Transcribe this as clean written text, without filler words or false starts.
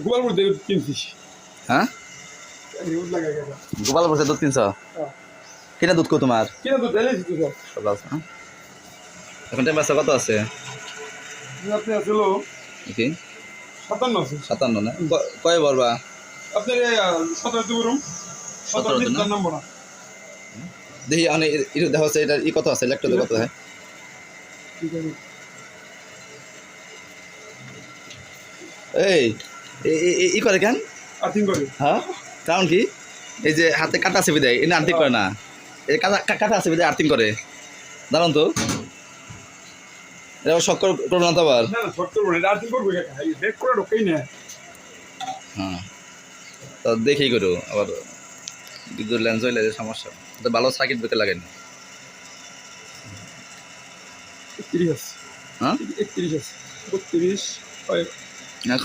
গোপালপুর থেকে কিনছিস। হ্যাঁ দুধ লাগাই গেছে। গোপালপুর দুধ 300 কিনা দুধ কো তোমার কিনা দুধ এলেছি তো সব। সব আছে হ্যাঁ? এখন টাইম আছে কত আছে আপনি আসলো কি 57 আছে। 57 না কয় বলবা আপনার 17 বরং 17 17 না নাম্বার না। দেখি অনেক এটা দেখা হচ্ছে এটা ই কত আছে ল্যাকটোজে কত হয় ঠিক আছে। এই ই করে কেন আর্থিং করে। হ্যাঁ কারণ কি এই যে হাতে কাটা চেপে দেয় এনে আর্থিং করে না এই কাটা চেপে দেয় আর্থিং করে দাঁড়ান তো এটা শখ করবো না তো আবার না না শর্ট করবো না, এটা আর্থিং করবো কাকা, এই ব্রেক করে ঢোকেই না। হ্যাঁ তো দেখেই করো আবার বিদ্যুৎ লেন্স হইলে সমস্যা তো ভালো সার্কিট ব্রেকার লাগেনি 31 আছে। হ্যাঁ 31 আছে 32 এখন